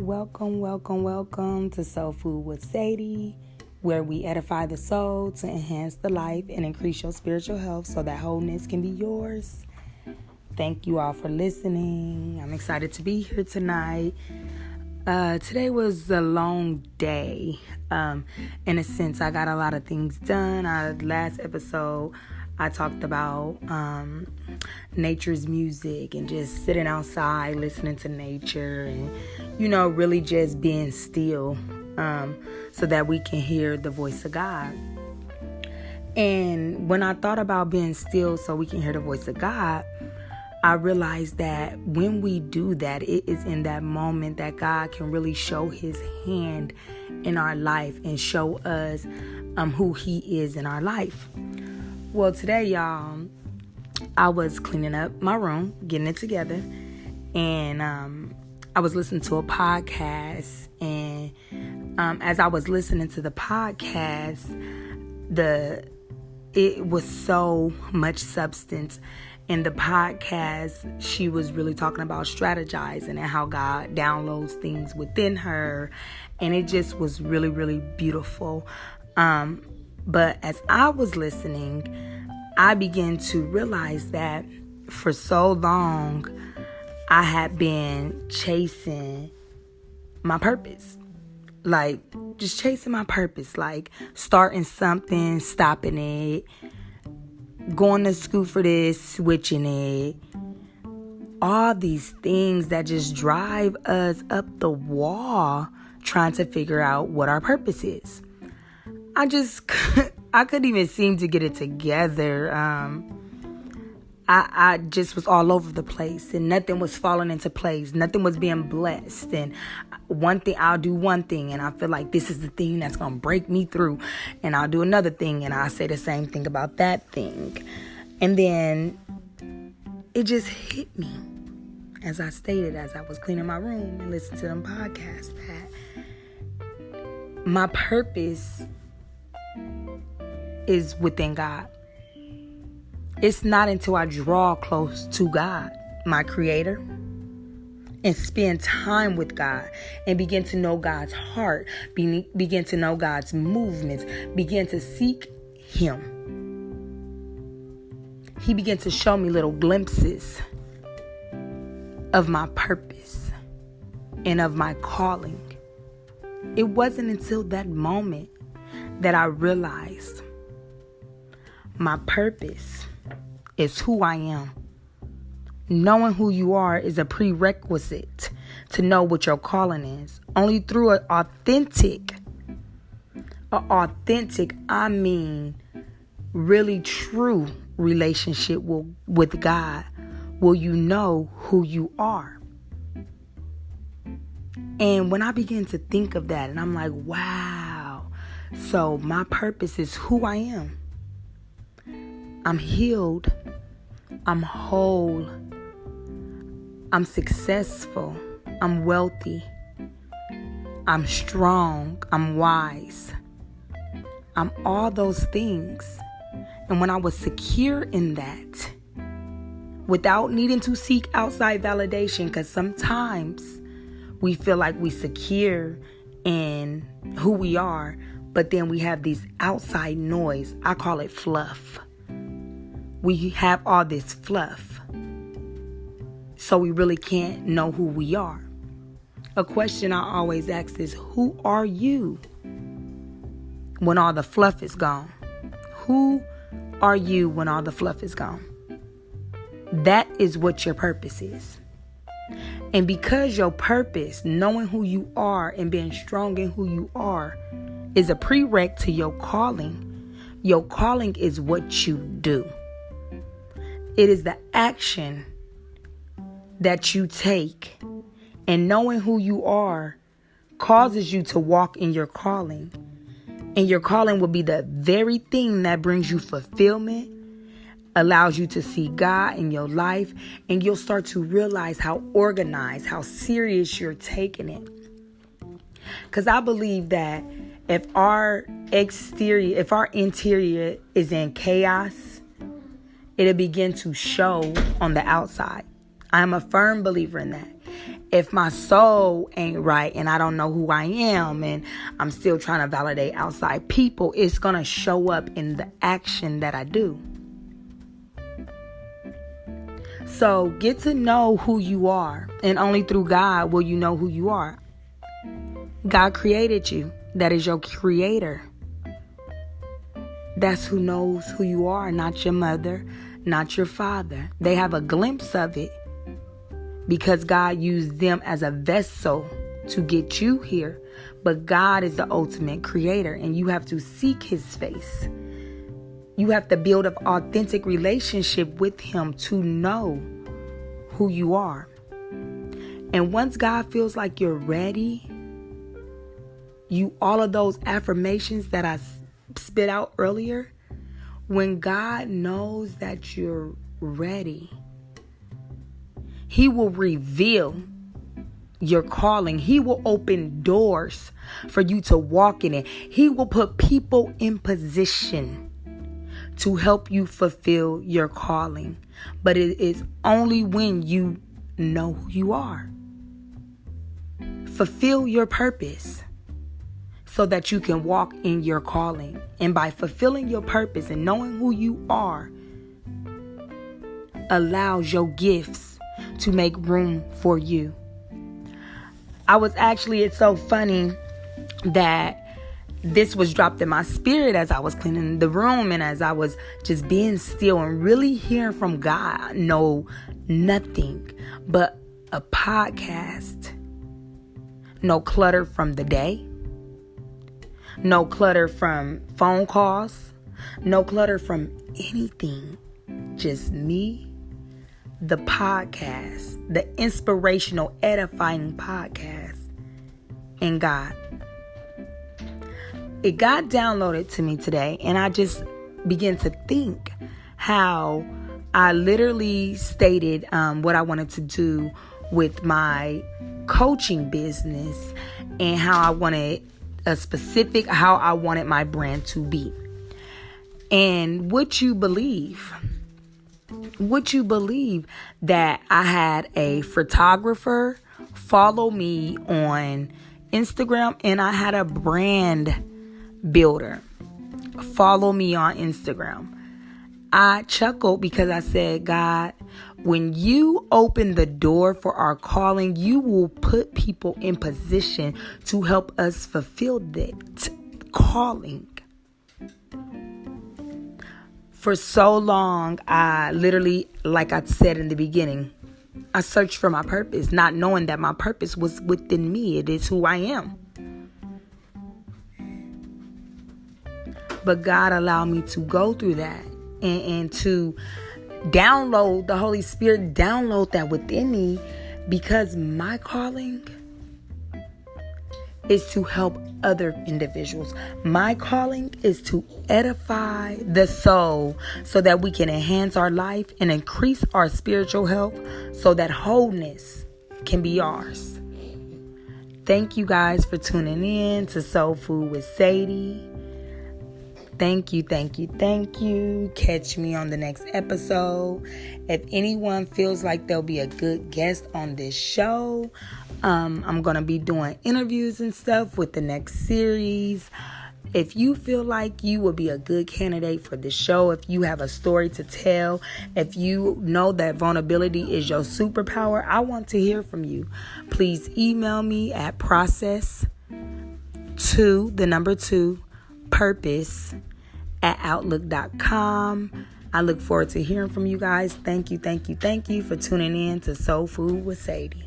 welcome to Soul Food with Sadie, where we edify the soul to enhance the life and increase your spiritual health so that wholeness can be yours. Thank you all for listening. I'm excited to be here tonight. Today was a long day. In a sense, I got a lot of things done. Last episode, I talked about nature's music and just sitting outside, listening to nature and, really just being still so that we can hear the voice of God. And when I thought about being still so we can hear the voice of God, I realized that when we do that, it is in that moment that God can really show his hand in our life and show us who he is in our life. Well, today, y'all, I was cleaning up my room, getting it together, and I was listening to a podcast, and as I was listening to the podcast, it was so much substance. In the podcast, she was really talking about strategizing and how God downloads things within her, and it just was really, really beautiful. But as I was listening, I began to realize that for so long, I had been chasing my purpose. Like, just chasing my purpose. Like, starting something, stopping it, going to school for this, switching it. All these things that just drive us up the wall trying to figure out what our purpose is. I couldn't even seem to get it together. I just was all over the place and nothing was falling into place. Nothing was being blessed. And I'll do one thing and I feel like this is the thing that's going to break me through. And I'll do another thing and I'll say the same thing about that thing. And then it just hit me, as I stated, as I was cleaning my room and listening to them podcasts, that my purpose is within God. It's not until I draw close to God, my creator, and spend time with God and begin to know God's heart, begin to know God's movements, begin to seek him. He began to show me little glimpses of my purpose and of my calling. It wasn't until that moment that I realized my purpose is who I am. Knowing who you are is a prerequisite to know what your calling is. Only through an authentic, I mean really true relationship with God will you know who you are. And when I begin to think of that, and I'm like, wow, so my purpose is who I am. I'm healed. I'm whole. I'm successful. I'm wealthy. I'm strong. I'm wise. I'm all those things. And when I was secure in that, without needing to seek outside validation, because sometimes we feel like we secure in who we are, but then we have these outside noise. I call it fluff. We have all this fluff, so we really can't know who we are. A question I always ask is, who are you when all the fluff is gone? Who are you when all the fluff is gone? That is what your purpose is. And because your purpose, knowing who you are and being strong in who you are, is a prereq to your calling is what you do. It is the action that you take, and knowing who you are causes you to walk in your calling. And your calling will be the very thing that brings you fulfillment, allows you to see God in your life, and you'll start to realize how organized, how serious you're taking it. Because I believe that if our interior is in chaos, it'll begin to show on the outside. I'm a firm believer in that. If my soul ain't right and I don't know who I am and I'm still trying to validate outside people, it's going to show up in the action that I do. So get to know who you are, and only through God will you know who you are. God created you. That is your creator. That's who knows who you are, not your mother, not your father. They have a glimpse of it because God used them as a vessel to get you here. But God is the ultimate creator, and you have to seek his face. You have to build an authentic relationship with him to know who you are. And once God feels like you're ready, all of those affirmations that I spit out earlier, when God knows that you're ready, he will reveal your calling. He will open doors for you to walk in it. He will put people in position to help you fulfill your calling. But it is only when you know who you are. Fulfill your purpose so that you can walk in your calling. And by fulfilling your purpose and knowing who you are, allows your gifts to make room for you. It's so funny that this was dropped in my spirit as I was cleaning the room and as I was just being still and really hearing from God. No, nothing but a podcast. No clutter from the day. No clutter from phone calls. No clutter from anything. Just me, the podcast, the inspirational, edifying podcast, and God. It got downloaded to me today, and I just began to think how I literally stated what I wanted to do with my coaching business and how I wanted how I wanted my brand to be. And would you believe that I had a photographer follow me on Instagram, and I had a brand builder follow me on Instagram? I chuckled because I said, God, when you open the door for our calling, you will put people in position to help us fulfill that calling. For so long, I literally, like I said in the beginning, I searched for my purpose, not knowing that my purpose was within me. It is who I am. But God allowed me to go through that and to download the Holy Spirit, download that within me, because my calling is to help other individuals. My calling is to edify the soul so that we can enhance our life and increase our spiritual health so that wholeness can be ours. Thank you guys for tuning in to Soul Food with Sadie. Thank you. Catch me on the next episode. If anyone feels like they'll be a good guest on this show, I'm going to be doing interviews and stuff with the next series. If you feel like you will be a good candidate for the show, if you have a story to tell, if you know that vulnerability is your superpower, I want to hear from you. Please email me at process2purpose@outlook.com. I look forward to hearing from you guys. Thank you for tuning in to Soul Food with Sadie.